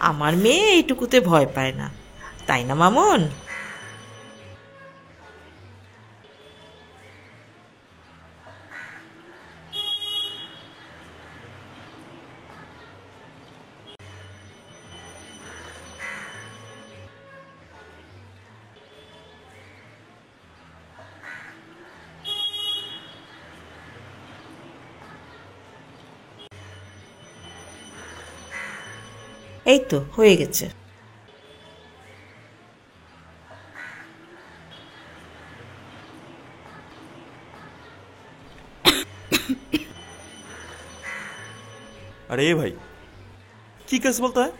আমার মেয়ে এইটুকুতে ভয় পায় না, তাই না মামুন? এই তো হয়ে গেছে। अरे भाई কি কেস বলতো? হ্যাঁ,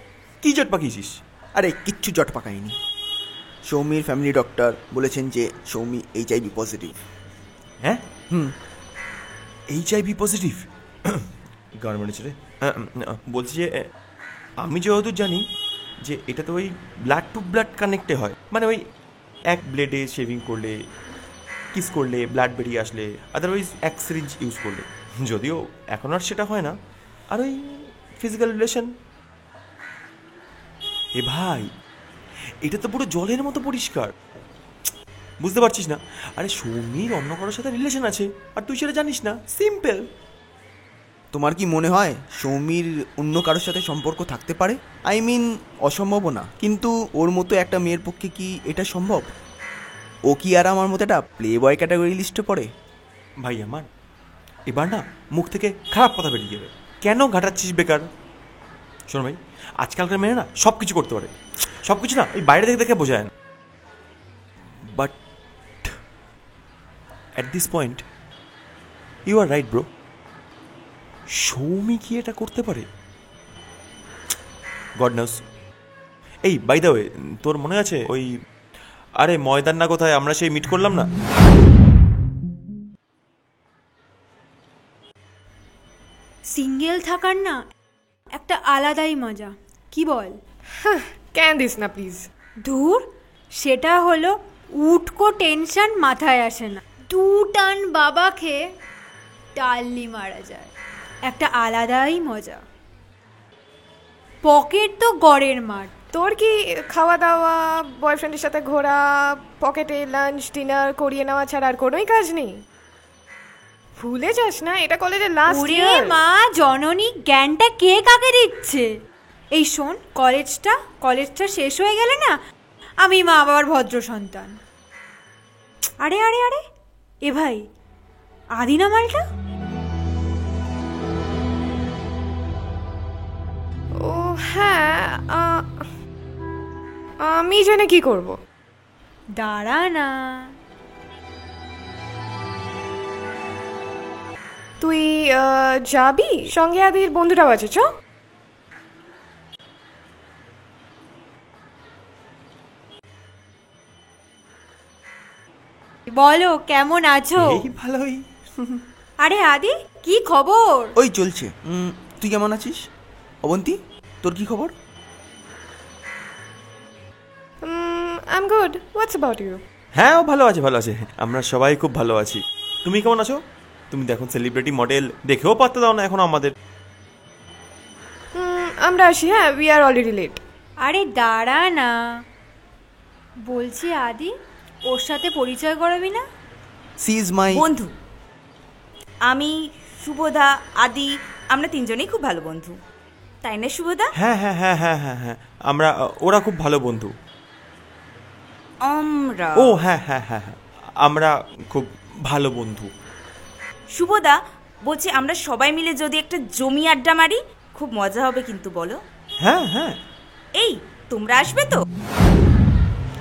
কি জট পাকিয়েছিস? আরে কিচ্ছু জট পাকায়নি। সৌমির ফ্যামিলি ডক্টর বলেছেন যে সৌমি HIV পজিটিভ। হ্যাঁ HIV পজিটিভ? গভর্নমেন্ট ছেড়ে বলছি যে আমি যতদূর জানি যে এটা তো ওই ব্লাড টু ব্লাড কানেক্টে হয়, মানে ওই এক ব্লেডে শেভিং করলে, কিস করলে ব্লাড বেরিয়ে আসলে, আদারওয়াইজ এক সিরিঞ্জ ইউজ করলে। যদিও এখন আর সেটা হয় না, আর ওই ফিজিক্যাল রিলেশন। এ ভাই, এটা তো পুরো জলের মতো পরিষ্কার, বুঝতে পারছিস না? আরে সৌমির অন্য কারোর সাথে রিলেশন আছে আর তুই সেটা জানিস না, সিম্পল। তোমার কি মনে হয় সৌমির অন্য কারোর সাথে সম্পর্ক থাকতে পারে? আই মিন অসম্ভবও না, কিন্তু ওর মতো একটা মেয়ের পক্ষে কি এটা সম্ভব? ও কি আর আমার মতো একটা প্লে বয় ক্যাটাগরি লিস্টে পড়ে? ভাই আমার এবার না মুখ থেকে খারাপ কথা বেরিয়ে যাবে, কেন ঘাটাচ্ছিস বেকার? শোনো ভাই, আজকালকার মেয়ে না সব কিছু করতে পারে, সব কিছু না এই বাইরে দেখে দেখে বোঝায় না। But at this point you are right bro, Soumi কি এটা করতে পারে? God knows. এই বাই দ্য ওয়ে, তোর মনে আছে ওই, আরে ময়দান না কোথায় আমরা সেই মিট করলাম না? সিঙ্গেল থাকার না একটা আলাদাই মজা, কি বল? কেন দিস না প্লিজ। ধুর, সেটা হলো উটকো টেনশন মাথায় আসে না, 2 টান বাবা খেয়ে টাল্লি মারা যায়, একটা আলাদাই মজা। পকেট তো গড়ের মাঠ। তোর কি খাওয়া দাওয়া, বয়ফ্রেন্ডের সাথে ঘোরা, পকেটে লাঞ্চ ডিনার করিয়ে নেওয়া ছাড়া আর কোনোই কাজ নেই? ভুলে যাস না এটা কলেজের লাস্ট ইয়ার। মা জননী, জ্ঞানটা কে কাকে দিচ্ছে? এই শোন, কলেজটা শেষ হয়ে গেলে না আমি মা বাবার ভদ্র সন্তান। আরে আরে আরে, এ ভাই আদিনা মালটা। ও হ্যাঁ, আমি জেনে কি করব? দাঁড়া না, তুই যাবি সঙ্গে? আদির বন্ধুরাও আছে, চ। বলো কেমন আছো? এই ভালোই। আরে আদি, কি খবর? ওই চলছে। তুই কেমন আছিস? অবন্তী, তোর কি খবর? I am good, what's about you? হ্যাঁ ও ভালো আছে, ভালো আছে, আমরা সবাই খুব ভালো আছি। তুমি কেমন আছো? তুমি তো এখন সেলিব্রিটি মডেল, দেখেও পাত্তা দাও না এখন আমাদের। আমরা আসি, হ্যাঁ, উই আর অলরেডি লেট। আরে দাঁড়া না, বলছি আদি, ওর সাথে পরিচয় করাবি না? সি ইজ মাই বন্ধু। আমি, শুভদা, আদি, আমরা তিনজনেই খুব ভালো বন্ধু। তাই না শুভদা? হ্যাঁ হ্যাঁ হ্যাঁ হ্যাঁ হ্যাঁ হ্যাঁ আমরা ওরা খুব ভালো বন্ধু। আমরা ও হ্যাঁ হ্যাঁ হ্যাঁ হ্যাঁ আমরা খুব ভালো বন্ধু। শুভদা, বলছি আমরা সবাই মিলে যদি একটা জমি আড্ডা মারি, খুব মজা হবে কিন্তু, বলো? হ্যাঁ হ্যাঁ। এই, তোমরা আসবে তো?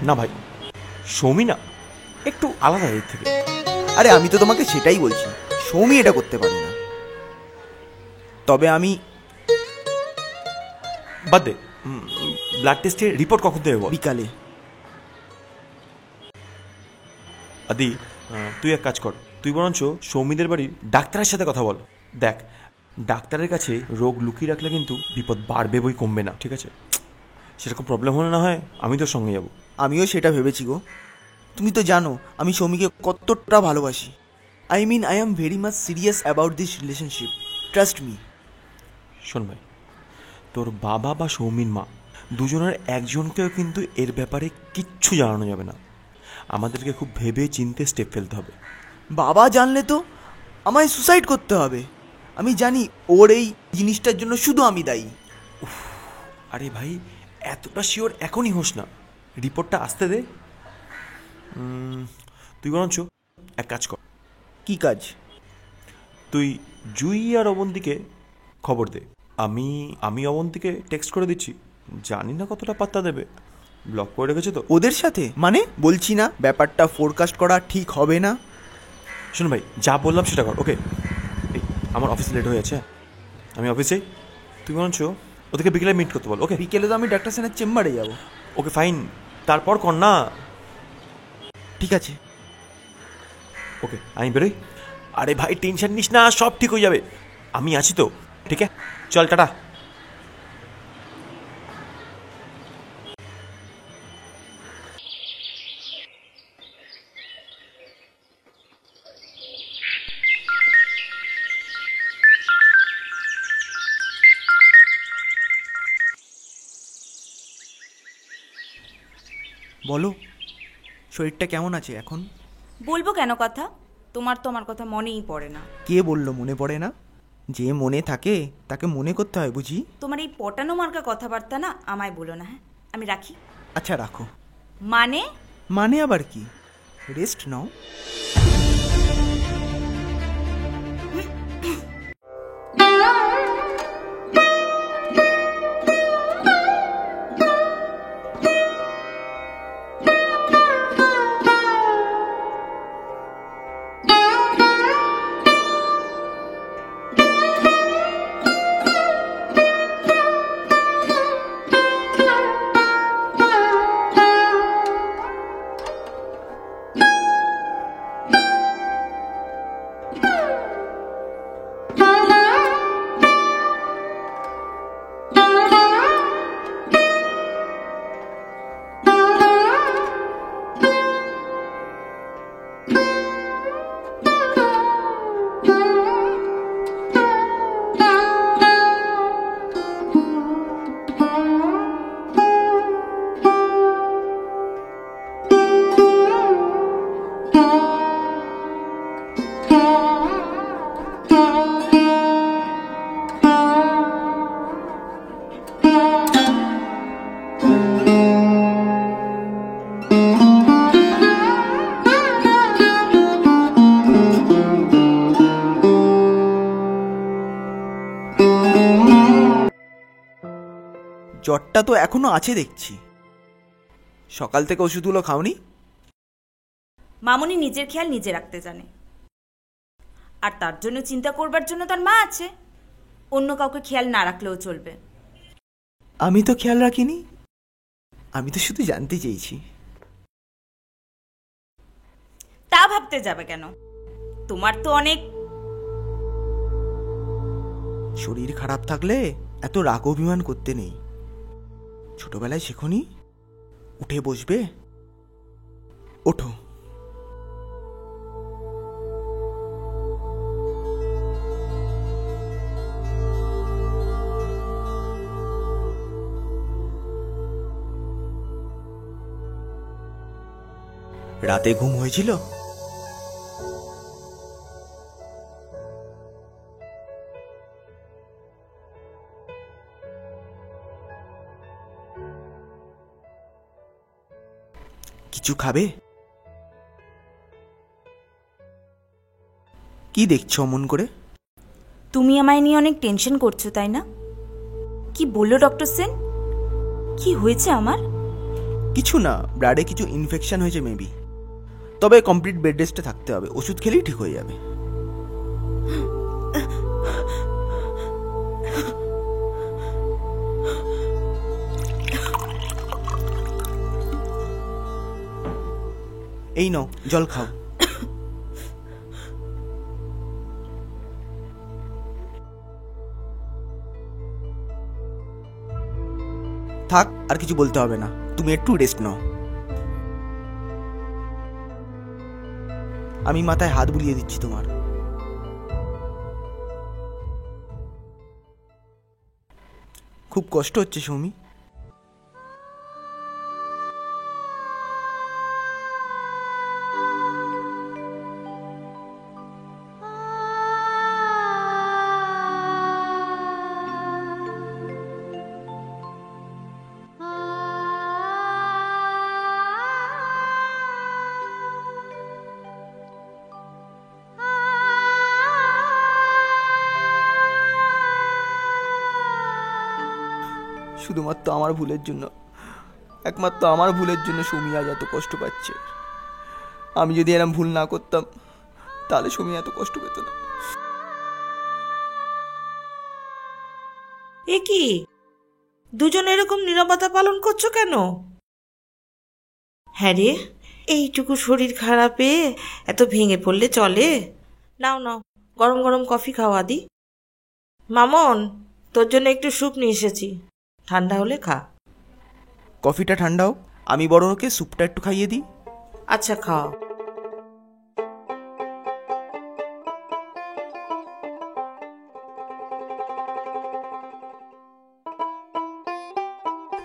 না ভাই, সৌমি না একটু আলাদা এর থেকে। আরে আমি তো তোমাকে সেটাই বলছি, সৌমি এটা করতে পারে না। তবে আমি বাদ দে, ব্লাড টেস্টের রিপোর্ট কখন দেবে বল? বিকালে। আদি, তুই এক কাজ কর, তুই বরঞ্চ সৌমিদের বাড়ির ডাক্তারের সাথে কথা বল। দেখ, ডাক্তারের কাছে রোগ লুকিয়ে রাখলে কিন্তু বিপদ বাড়বে বই কমবে না, ঠিক আছে? সেরকম প্রবলেম হলে না হয় আমি তোর সঙ্গে যাবো। আমিও সেটা ভেবেছি গো। তুমি তো জানো আমি সৌমিকে কতটা ভালোবাসি। I mean I am very much serious about this relationship, trust me. শোন ভাই, তোর বাবা বা সৌমির মা দুজনের একজনকেও কিন্তু এর ব্যাপারে কিচ্ছু জানানো যাবে না। আমাদেরকে খুব ভেবে চিনতে স্টেপ ফেলতে হবে। বাবা জানলে তো আমায় সুসাইড করতে হবে। আমি জানি ওর এই জিনিসটার জন্য শুধু আমি দায়ী। আরে ভাই, এতটা শিওর এখনই হোস না, রিপোর্টটা আসতে দে। তুই বরঞ্চ এক কাজ কর। কি কাজ? তুই জুই আর অবন্তীকে খবর দে। আমি অবন্তীকে টেক্সট করে দিচ্ছি, জানি না কতটা পাত্তা দেবে। ব্লক করে রেখেছে তো। ওদের সাথে মানে বলছি না, ব্যাপারটা ফোরকাস্ট করা ঠিক হবে না। শোন ভাই, যা বললাম সেটা কর, ওকে? এই আমার অফিস লেট হয়ে যাচ্ছে, আমি অফিসে। তুই বরঞ্চ ওদেরকে বিকেলে মিট করতে বল, ওকে? বিকেলে তো আমি ডাক্তার সেনের চেম্বারে যাব। ওকে ফাইন, তারপর কর না। ঠিক আছে, ওকে আমি বেরোই। আরে ভাই টেনশন নিস না, সব ঠিক হয়ে যাবে, আমি আছি তো, ঠিক আছে? চল, টাটা। বলো শরীরটা কেমন আছে এখন? বলবো কেন কথা? তোমার তো আমার কথা মনেই পড়ে না। কে বললো মনে পড়ে না? যে মনে থাকে তাকে মনে করতে হয় বুঝি। তোমার এই পটানো মার্কা কথাবার্তা না আমায় বলো না, হ্যাঁ? আমি রাখি। আচ্ছা রাখো। মানে? মানে আবার কি? রেস্ট নাও। জ্বরটা তো এখনো আছে দেখছি। সকাল থেকে ওষুধগুলো খাওনি? মামুনি নিজের খেয়াল নিজে রাখতে জানে, আর তার জন্য চিন্তা করবার জন্য তার মা আছে। অন্য কাউকে খেয়াল না রাখলেও চলবে। আমি তো খেয়াল রাখিনি, আমি তো শুধু জানতে চেয়েছি। তা ভাবতে যাবে কেন? তোমার তো অনেক শরীর খারাপ থাকলে এত রাগ অভিমান করতে নেই। ছোটবেলায় শেখনি? উঠে বসবে, ওঠো। রাতে ঘুম হয়েছিল? কিছু খাবে? কি দেখছো অমন করে? তুমি আমায় নিয়ে অনেক টেনশন করছো তাই না? কি বললো ডক্টর সেন? কি হয়েছে আমার? কিছু না, ব্লাডে কিছু ইনফেকশন হয়েছে মেবি। তবে কমপ্লিট বেড রেস্টে থাকতে হবে, ওষুধ খেলেই ঠিক হয়ে যাবে। এই নাও জল খাও। থাক, আর কিছু বলতে হবে না, তুমি একটু রেস্ট নাও। আমি মাথায় হাত বুলিয়ে দিচ্ছি তোমার। খুব কষ্ট হচ্ছে সৌমি? শুধুমাত্র আমার ভুলের জন্য, একমাত্র আমার ভুলের জন্য সৌমি আজ এত কষ্ট পাচ্ছে। আমি যদি এরম ভুল না করতাম তাহলে সৌমি এত কষ্ট পেত না। এ কি, দুজন এরকম নীরবতা পালন করছো কেন? হ্যাঁ রে, এইটুকু শরীর খারাপে এত ভেঙে পড়লে চলে? নাও নাও, গরম গরম কফি খাওয়া দি। মামন, তোর জন্য একটু স্যুপ নিয়ে এসেছি, ঠান্ডা হলে খা। কফিটা ঠান্ডাও, আমি বরং ওকে স্যুপটা একটু খাইয়ে দিই। আচ্ছা খাও।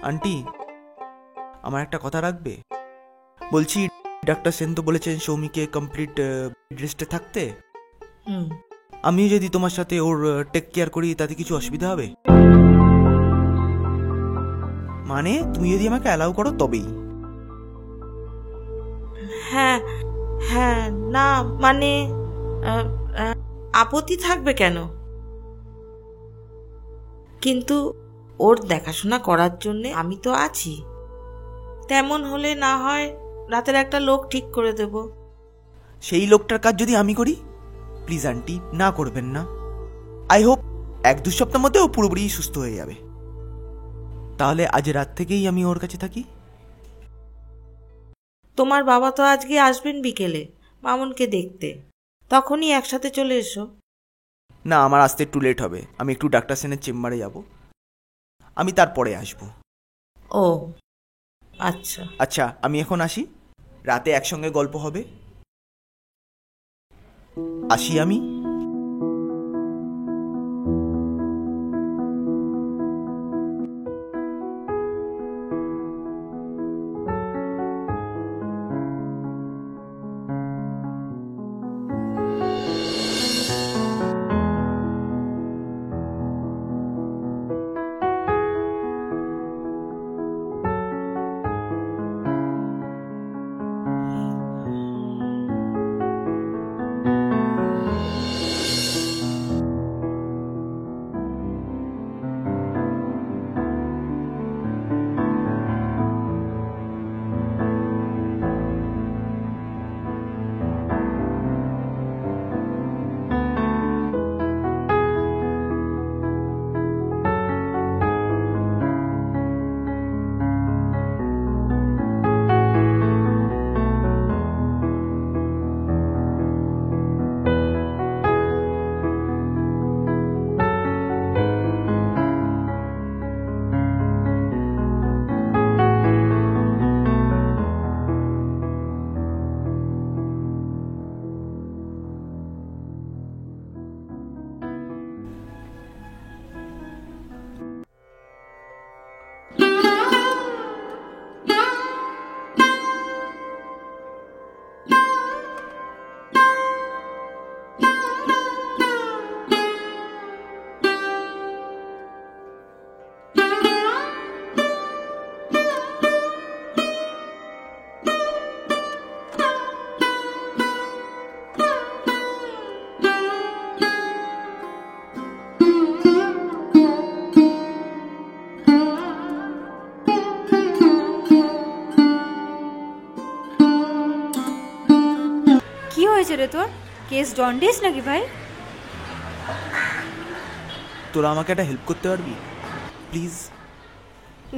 আন্টি, আমার একটা কথা রাখবে? বলছি, ডাক্তার সেন তো বলেছেন সৌমিকে কমপ্লিট রেস্টে থাকতে। হুম, আমিও যদি তোমার সাথে ওর টেক কেয়ার করি তাতে কিছু অসুবিধা হবে? মানে তুমি যদি আমাকে অ্যালাউ করো তবেই। হ্যাঁ হ্যাঁ, না মানে আপত্তি থাকবে কেন? কিন্তু ওর দেখাশোনা করার জন্য আমি তো আছি। তেমন হলে না হয় রাতের একটা লোক ঠিক করে দেব। সেই লোকটার কাজ যদি আমি করি? প্লিজ আন্টি, না করবেন না। আই হোপ 1-2 সপ্তাহের মধ্যে ও পুরোপুরি সুস্থ হয়ে যাবে। তাহলে আজ রাত থেকেই আমি ওর কাছে থাকি। তোমার বাবা তো আজকে আসবেন বিকেলে মামুনকে দেখতে, তখনই একসাথে চলে এসো। না, আমার আসতে একটু লেট হবে, আমি একটু ডাক্তার সেনের চেম্বারে যাব, আমি তারপরে আসব। ও আচ্ছা। আচ্ছা, আমি এখন আসি, রাতে একসঙ্গে গল্প হবে। আসি আমি। হয়েছে রে তোর? কেস জন্ডিস নাকি ভাই? তোরা আমাকে একটা হেল্প করতে পারবি প্লিজ?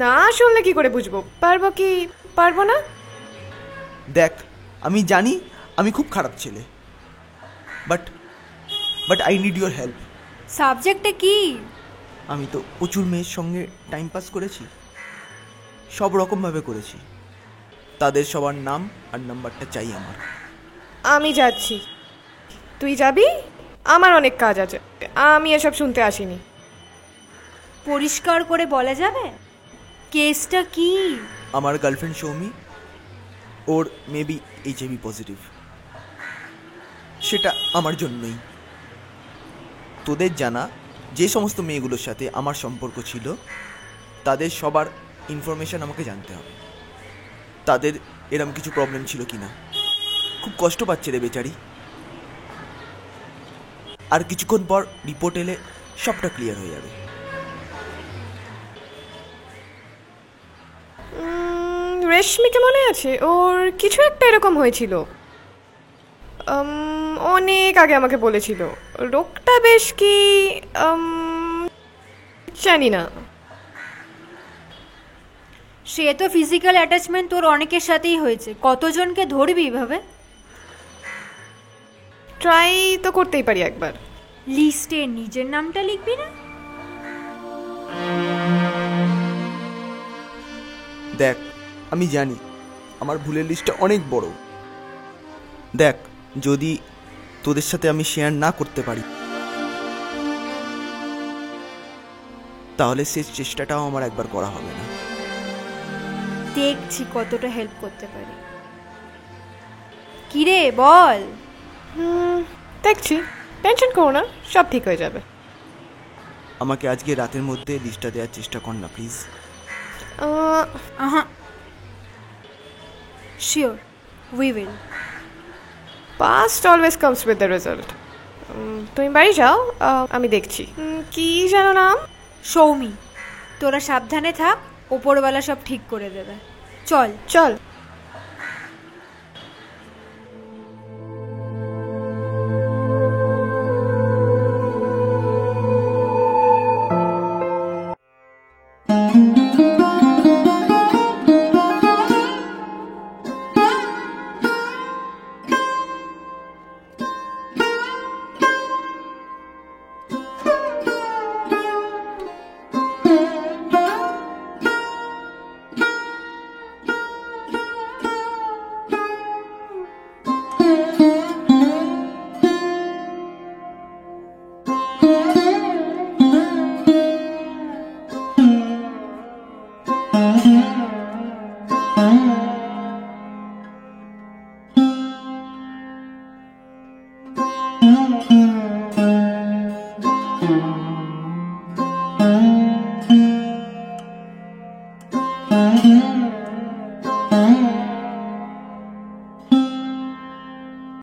না শুনলে কি করে বুঝবো পারবো কি পারবো না? দেখ, আমি জানি আমি খুব খারাপ ছেলে, but but I need your help. সাবজেক্টটা কি? আমি তো প্রচুর মেয়ের সঙ্গে টাইম পাস করেছি, সব রকমভাবে করেছি। তাদের সবার নাম আর নাম্বারটা চাই আমার। আমি যাচ্ছি, তুই যাবি? আমার অনেক কাজ আছে, আমি এসব শুনতে আসিনি। পরিষ্কার করে বলা যাবে কেসটা কি? আমার গার্লফ্রেন্ড সৌমি, ওর মেবি HIV পজিটিভ। সেটা আমার জন্যই। তোদের জানা যে সমস্ত মেয়েগুলোর সাথে আমার সম্পর্ক ছিল, তাদের সবার ইনফরমেশন আমাকে জানতে হবে। তাদের এরম কিছু প্রবলেম ছিল কি না। খুব কষ্ট পাচ্ছে রে বেচারি। আর কিছুক্ষণ পর রিপোর্ট এলে সবটা ক্লিয়ার হয়ে যাবে। রেশমিকে মনে আছে? ওর কিছু একটা এরকম হয়েছিল, অনেক আগে আমাকে বলেছিল। রোগটা বেশ কি জানি না। সে তো ফিজিক্যাল অ্যাটাচমেন্ট তোর অনেকের সাথেই হয়েছে, কতজনকে ধরবি এভাবে? ট্রাই তো করতেই পারি একবার। লিস্টে নিজের নামটা লিখবি না? দেখ, আমি জানি আমার ভুলের লিস্টটা অনেক বড়। দেখ, যদি তোদের সাথে আমি শেয়ার না করতে পারি, তাহলে সেই চেষ্টাটাও আমার একবার করা হবে না। দেখছি কতটা হেল্প করতে পারি। কিরে বল। দেখছি, টেনশন করো না, সব ঠিক হয়ে যাবে। আমাকে আজকে রাতের মধ্যে লিস্টটা দেওয়ার চেষ্টা কর না প্লিজ। আহা, sure we will. Past always comes with the result. তুমি বাড়ি যাও, আমি দেখছি। কি যেন নাম? সৌমি। তোরা সাবধানে থাক, ওপরওয়ালা সব ঠিক করে দেবে। চল চল। Mm-hmm.